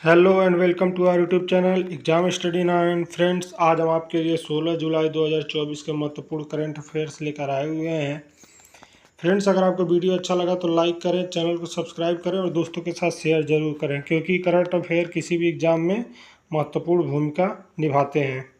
Hello and welcome to our YouTube channel exam study now and friends. आज हम आपके लिए 16 जुलाई 2024 के महत्वपूर्ण करंट अफेयर्स लेकर आए हुए हैं। फ्रेंड्स, अगर आपको वीडियो अच्छा लगा तो लाइक करें, चैनल को सब्सक्राइब करें और दोस्तों के साथ शेयर जरूर करें, क्योंकि करंट अफेयर किसी भी एग्जाम में महत्वपूर्ण भूमिका निभाते हैं।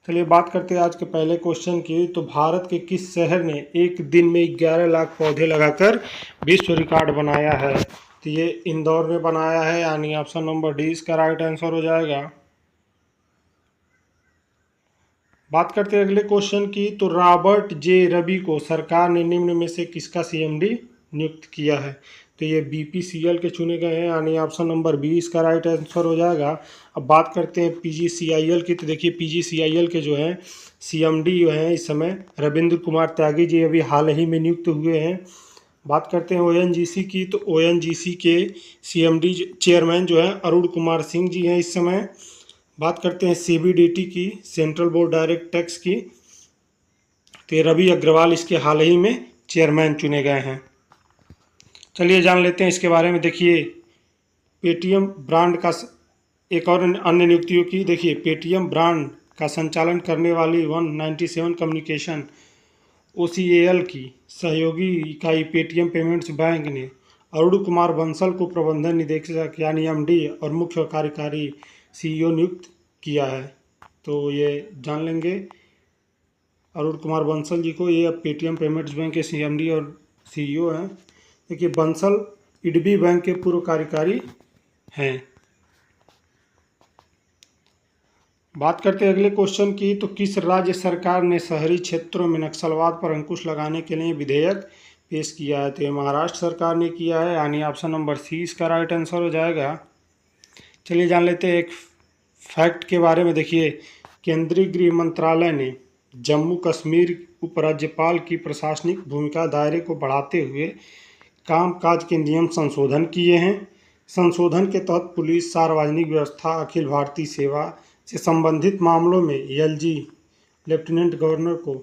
चलिए बात करते हैं आज के पहले क्वेश्चन की। तो भारत के किस शहर ने एक दिन में 11 लाख पौधे लगाकर विश्व रिकॉर्ड बनाया है? तो ये इंदौर में बनाया है, यानी ऑप्शन नंबर डी इसका राइट आंसर हो जाएगा। बात करते हैं अगले क्वेश्चन की। तो रॉबर्ट जे रवि को सरकार ने निम्न में से किसका सीएमडी नियुक्त किया है? तो ये बीपीसीएल के चुने गए हैं, यानी ऑप्शन नंबर बी इसका राइट आंसर हो जाएगा। अब बात करते हैं पीजीसीआईएल की। तो देखिए पीजीसीआईएल के जो है सीएमडी जो है इस समय रविंद्र कुमार त्यागी जी अभी हाल ही में नियुक्त हुए हैं। बात करते हैं ओएनजीसी की। तो ओएनजीसी के सीएमडी चेयरमैन जो है अरुण कुमार सिंह जी हैं इस समय। बात करते हैं सीबीडीटी की, सेंट्रल बोर्ड डायरेक्ट टैक्स की। तो रवि अग्रवाल इसके हाल ही में चेयरमैन चुने गए हैं। चलिए जान लेते हैं इसके बारे में। देखिए पेटीएम ब्रांड का एक और अन्य नियुक्तियों की। देखिए पेटीएम ब्रांड का संचालन करने वाली 197 कम्युनिकेशन ओसीएल की सहयोगी इकाई पेटीएम पेमेंट्स बैंक ने अरुण कुमार बंसल को प्रबंधन निदेशक यानी एमडी और मुख्य कार्यकारी सीईओ नियुक्त किया है। तो ये जान लेंगे अरुण कुमार बंसल जी को। ये अब पेटीएम पेमेंट्स बैंक के सीएमडी और सीईओ हैं। देखिए बंसल इडबी बैंक के पूर्व कार्यकारी हैं। बात करते हैं अगले क्वेश्चन की। तो किस राज्य सरकार ने शहरी क्षेत्रों में नक्सलवाद पर अंकुश लगाने के लिए विधेयक पेश किया है? तो ये महाराष्ट्र सरकार ने किया है, यानी ऑप्शन नंबर सी इसका राइट आंसर हो जाएगा। चलिए जान लेते हैं एक फैक्ट के बारे में। देखिए केंद्रीय गृह मंत्रालय ने जम्मू कश्मीर उपराज्यपाल की प्रशासनिक भूमिका दायरे को बढ़ाते हुए कामकाज के नियम संशोधन किए हैं। संशोधन के तहत पुलिस, सार्वजनिक व्यवस्था, अखिल भारतीय सेवा से संबंधित मामलों में एलजी लेफ्टिनेंट गवर्नर को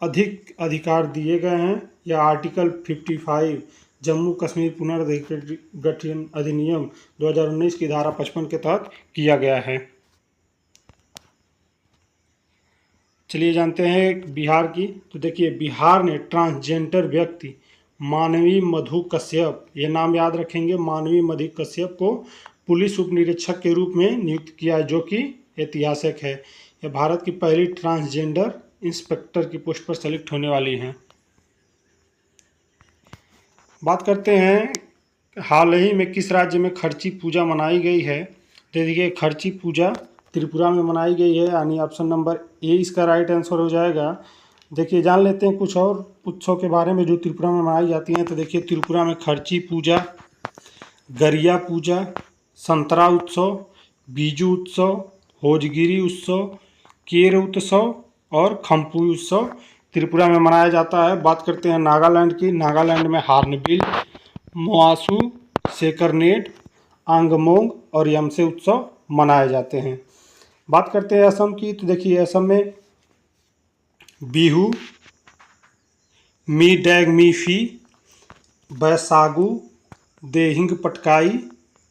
अधिक अधिकार दिए गए हैं। यह आर्टिकल 55 जम्मू कश्मीर पुनर्गठन अधिनियम 2019 की धारा 55 के तहत किया गया है। चलिए जानते हैं बिहार की। तो देखिए बिहार ने ट्रांसजेंडर व्यक्ति मानवी मधु कश्यप, ये नाम याद रखेंगे, मानवी मधु कश्यप को पुलिस उप निरीक्षक के रूप में नियुक्त किया है, जो कि ऐतिहासिक है। यह भारत की पहली ट्रांसजेंडर इंस्पेक्टर की पोस्ट पर सेलेक्ट होने वाली हैं। बात करते हैं हाल ही में किस राज्य में खर्ची पूजा मनाई गई है? तो देखिए खर्ची पूजा त्रिपुरा में मनाई गई है, यानी ऑप्शन नंबर ए इसका राइट आंसर हो जाएगा। देखिए जान लेते हैं कुछ और उत्सव के बारे में जो त्रिपुरा में मनाई जाती हैं। तो देखिए त्रिपुरा में खर्ची पूजा, गरिया पूजा, संतरा उत्सव, बीजू उत्सव, होजगिरी उत्सव, केर उत्सव और खम्पू उत्सव त्रिपुरा में मनाया जाता है। बात करते हैं नागालैंड की। नागालैंड में हार्नबिल, मोआसू, सेकरनेड, आंगमोंग और यमसे उत्सव मनाए जाते हैं। बात करते हैं असम की। तो देखिए असम में बिहू, मी डैग मी फी, बैसागु, देहिंग पटकाई,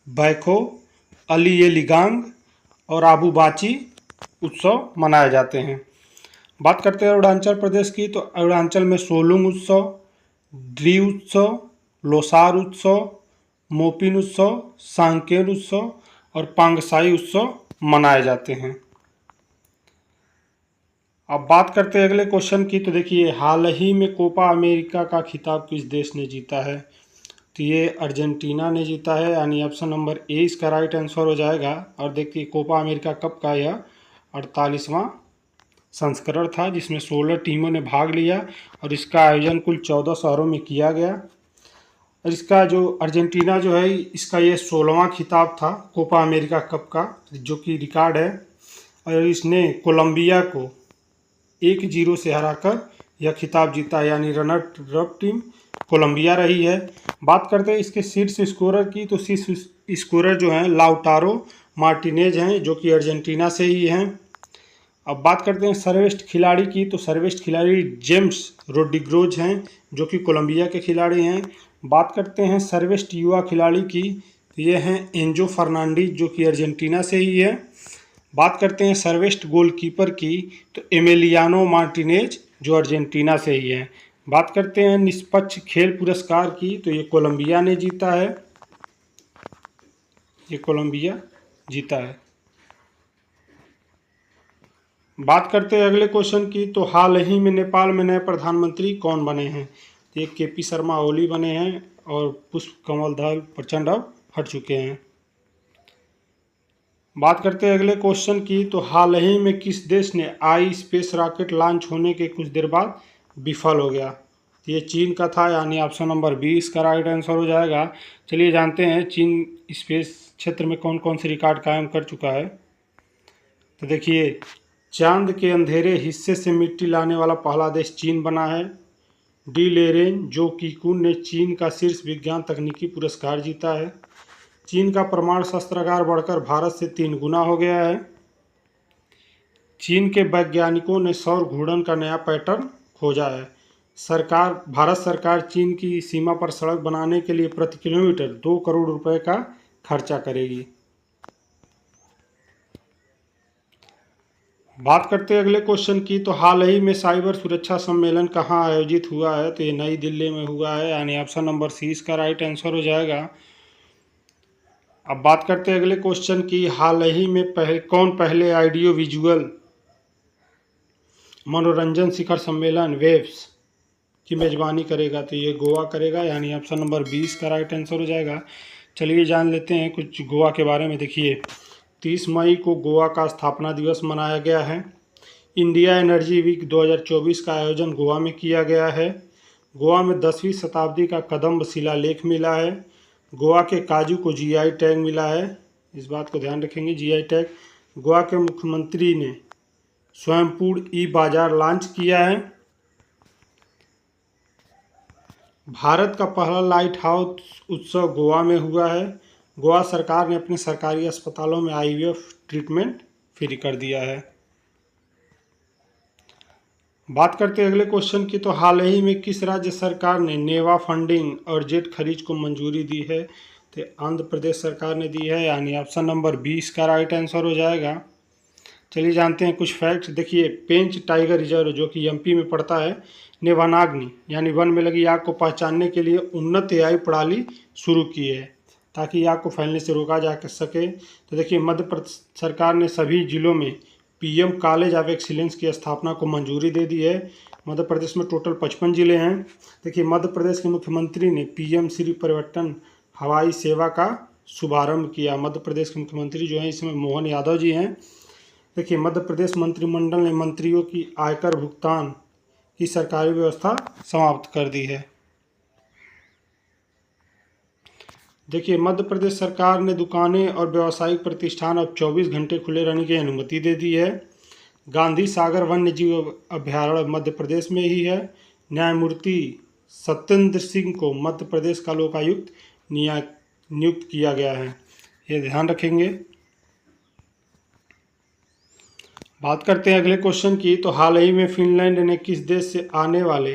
बैखो, अलीयेलिगांग और आबूबाची उत्सव मनाए जाते हैं। बात करते हैं अरुणाचल प्रदेश की। तो अरुणाचल में सोलुंग उत्सव, ड्री उत्सव, लोसार उत्सव, मोपिन उत्सव, सांकेन उत्सव और पांगसाई उत्सव मनाए जाते हैं। अब बात करते हैं अगले क्वेश्चन की। तो देखिए हाल ही में कोपा अमेरिका का खिताब किस देश ने जीता है? तो ये अर्जेंटीना ने जीता है, यानी ऑप्शन नंबर ए इसका राइट आंसर हो जाएगा। और देखिए कोपा अमेरिका कप का यह 48वां संस्करण था, जिसमें 16 टीमों ने भाग लिया और इसका आयोजन कुल 14 शहरों में किया गया। और इसका जो अर्जेंटीना जो है इसका ये 16वां खिताब था कोपा अमेरिका कप का, जो कि रिकॉर्ड है। और इसने कोलंबिया को 1-0 से हराकर यह खिताब जीता, यानी रनर अप टीम कोलंबिया रही है। बात करते हैं इसके शीर्ष स्कोरर की। तो शीर्ष स्कोरर जो हैं लाउटारो मार्टिनेज हैं, जो कि अर्जेंटीना से ही हैं। अब बात करते हैं सर्वश्रेष्ठ खिलाड़ी की। तो सर्वश्रेष्ठ खिलाड़ी जेम्स रोड्रिगेज हैं, जो कि कोलंबिया के खिलाड़ी हैं। बात करते हैं सर्वश्रेष्ठ युवा खिलाड़ी की, तो ये हैं एंजो फर्नांडीज जो कि अर्जेंटीना से ही है। बात करते हैं सर्वश्रेष्ठ गोलकीपर की, तो एमिलियानो मार्टिनेज जो अर्जेंटीना से ही है। बात करते हैं निष्पक्ष खेल पुरस्कार की, तो ये कोलंबिया ने जीता है, ये कोलंबिया जीता है। बात करते हैं अगले क्वेश्चन की, तो हाल ही में नेपाल में नए प्रधानमंत्री कौन बने हैं? ये केपी शर्मा ओली बने हैं और पुष्प कमल दल प्रचंड अब हट चुके हैं। बात करते हैं अगले क्वेश्चन की, तो हाल ही में किस देश ने आई स्पेस रॉकेट लॉन्च होने के कुछ देर बाद विफल हो गया? ये चीन का था, यानी ऑप्शन नंबर 20 का राइट आंसर हो जाएगा। चलिए जानते हैं चीन स्पेस क्षेत्र में कौन कौन से रिकॉर्ड कायम कर चुका है। तो देखिए, चांद के अंधेरे हिस्से से मिट्टी लाने वाला पहला देश चीन बना है। डी लेरेन जो कीकुन ने चीन का शीर्ष विज्ञान तकनीकी पुरस्कार जीता है। चीन का परमाणु शस्त्रागार बढ़कर भारत से 3 गुना हो गया है। चीन के वैज्ञानिकों ने सौर घूर्णन का नया पैटर्न खोजा है। भारत सरकार चीन की सीमा पर सड़क बनाने के लिए प्रति किलोमीटर 2 करोड़ रुपए का खर्चा करेगी। बात करते हैं अगले क्वेश्चन की, तो हाल ही में साइबर सुरक्षा सम्मेलन कहाँ आयोजित हुआ है? तो ये नई दिल्ली में हुआ है, यानी ऑप्शन नंबर 30 का राइट आंसर हो जाएगा। अब बात करते हैं अगले क्वेश्चन की, हाल ही में कौन पहले ऑडियो विजुअल मनोरंजन शिखर सम्मेलन वेव्स की मेजबानी करेगा? तो ये गोवा करेगा, यानी ऑप्शन नंबर 20 का राइट आंसर हो जाएगा। चलिए जान लेते हैं कुछ गोवा के बारे में। देखिए, 30 मई को गोवा का स्थापना दिवस मनाया गया है। इंडिया एनर्जी वीक 2024 का आयोजन गोवा में किया गया है। गोवा में 10वीं शताब्दी का कदम्ब शिलालेख मिला है। गोवा के काजू को जीआई टैग मिला है, इस बात को ध्यान रखेंगे, जीआई टैग। गोवा के मुख्यमंत्री ने स्वयंपूर्ण ई बाजार लॉन्च किया है। भारत का पहला लाइट हाउस उत्सव गोवा में हुआ है। गोवा सरकार ने अपने सरकारी अस्पतालों में आईवीएफ ट्रीटमेंट फ्री कर दिया है। बात करते हैं अगले क्वेश्चन की, तो हाल ही में किस राज्य सरकार ने नेवा फंडिंग और जेट खरीद को मंजूरी दी है? तो आंध्र प्रदेश सरकार ने दी है, यानी ऑप्शन नंबर 20 का राइट आंसर हो जाएगा। चलिए जानते हैं कुछ फैक्ट्स। देखिए, पेंच टाइगर रिजर्व जो कि एमपी में पड़ता है, ने वनाग्नि यानी वन में लगी आग को पहचानने के लिए उन्नत एआई प्रणाली शुरू की है ताकि आग को फैलने से रोका जा सके। तो देखिए, मध्य प्रदेश सरकार ने सभी जिलों में पीएम कॉलेज ऑफ एक्सीलेंस की स्थापना को मंजूरी दे दी है। मध्य प्रदेश में टोटल 55 जिले हैं। देखिए, मध्य प्रदेश के मुख्यमंत्री ने पीएम श्री परिवर्तन हवाई सेवा का शुभारंभ किया। मध्य प्रदेश के मुख्यमंत्री जो हैं इसमें मोहन यादव जी हैं। देखिए, मध्य प्रदेश मंत्रिमंडल ने मंत्रियों की आयकर भुगतान की सरकारी व्यवस्था समाप्त कर दी है। देखिए, मध्य प्रदेश सरकार ने दुकानें और व्यावसायिक प्रतिष्ठान अब 24 घंटे खुले रहने की अनुमति दे दी है। गांधी सागर वन्य जीव अभ्यारण्य मध्य प्रदेश में ही है। न्यायमूर्ति सत्येंद्र सिंह को मध्य प्रदेश का लोकायुक्त नियुक्त किया गया है, ये ध्यान रखेंगे। बात करते हैं अगले क्वेश्चन की, तो हाल ही में फिनलैंड ने किस देश से आने वाले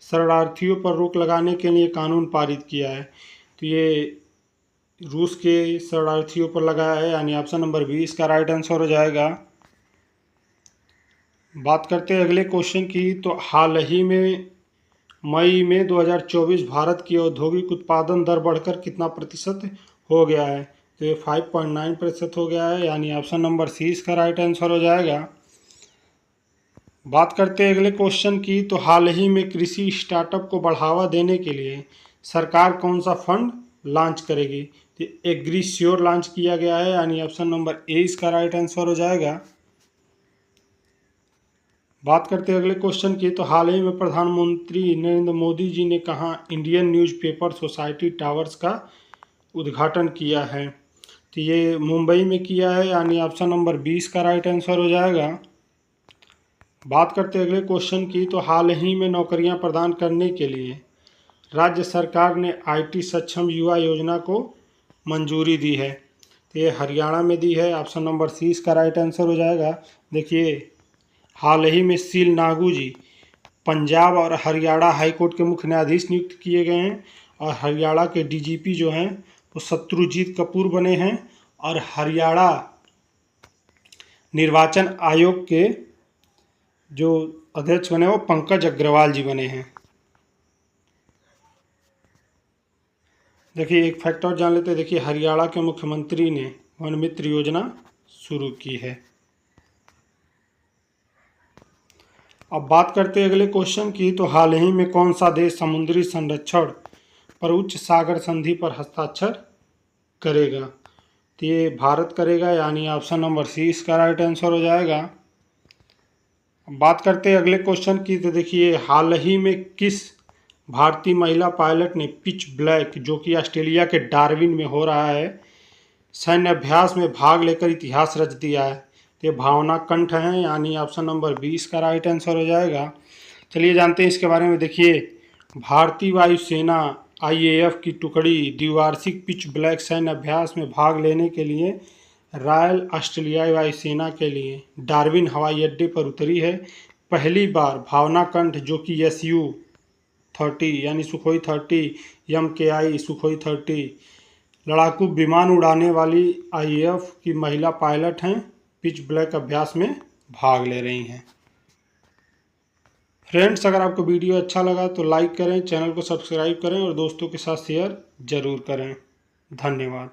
शरणार्थियों पर रोक लगाने के लिए कानून पारित किया है? तो ये रूस के शरणार्थियों पर लगाया है, यानी ऑप्शन नंबर 20 का राइट आंसर हो जाएगा। बात करते हैं अगले क्वेश्चन की, तो हाल ही में मई में 2024 भारत की औद्योगिक उत्पादन दर बढ़कर कितना प्रतिशत हो गया है? तो ये 5.9% हो गया है, यानी ऑप्शन नंबर 30 का राइट आंसर हो जाएगा। बात करते हैं अगले क्वेश्चन की, तो हाल ही में कृषि स्टार्टअप को बढ़ावा देने के लिए सरकार कौन सा फंड लॉन्च करेगी? तो एग्रीश्योर लॉन्च किया गया है, यानी ऑप्शन नंबर 23 का राइट आंसर हो जाएगा। बात करते हैं अगले क्वेश्चन की, तो हाल ही में प्रधानमंत्री नरेंद्र मोदी जी ने कहाँ इंडियन न्यूज़पेपर सोसाइटी टावर्स का उद्घाटन किया है? तो ये मुंबई में किया है, यानी ऑप्शन नंबर 20 का राइट आंसर हो जाएगा। बात करते हैं अगले क्वेश्चन की, तो हाल ही में नौकरियां प्रदान करने के लिए राज्य सरकार ने आईटी सक्षम युवा योजना को मंजूरी दी है। तो ये हरियाणा में दी है, ऑप्शन नंबर 30 का राइट आंसर हो जाएगा। देखिए, हाल ही में सील नागू जी पंजाब और हरियाणा हाईकोर्ट के मुख्य न्यायाधीश नियुक्त किए गए हैं और हरियाणा के डीजीपी जो हैं वो शत्रुजीत कपूर बने हैं और हरियाणा निर्वाचन आयोग के जो अध्यक्ष बने वो पंकज अग्रवाल जी बने हैं। देखिए एक फैक्ट और जान लेते हैं। देखिए हरियाणा के मुख्यमंत्री ने वन मित्र योजना शुरू की है। अब बात करते हैं अगले क्वेश्चन की, तो हाल ही में कौन सा देश समुद्री संरक्षण पर उच्च सागर संधि पर हस्ताक्षर करेगा? तो ये भारत करेगा, यानी ऑप्शन नंबर सी इसका राइट आंसर हो जाएगा। अब बात करते हैं अगले क्वेश्चन की, तो देखिए हाल ही में किस भारतीय महिला पायलट ने पिच ब्लैक, जो कि ऑस्ट्रेलिया के डार्विन में हो रहा है, सैन्य अभ्यास में भाग लेकर इतिहास रच दिया है? तो ये भावना कंठ हैं, यानी ऑप्शन नंबर 20 का राइट आंसर हो जाएगा। चलिए जानते हैं इसके बारे में। देखिए भारतीय वायुसेना आईएएफ की टुकड़ी द्विवार्षिक पिच ब्लैक सैन्य अभ्यास में भाग लेने के लिए रॉयल ऑस्ट्रेलियाई वायुसेना के लिए डार्विन हवाई अड्डे पर उतरी है। पहली बार भावना कंठ, जो कि SU-30 यानी सुखोई 30 MKI सुखोई 30 लड़ाकू विमान उड़ाने वाली आईएएफ की महिला पायलट हैं, पिच ब्लैक अभ्यास में भाग ले रही हैं। फ्रेंड्स, अगर आपको वीडियो अच्छा लगा तो लाइक करें, चैनल को सब्सक्राइब करें और दोस्तों के साथ शेयर जरूर करें। धन्यवाद।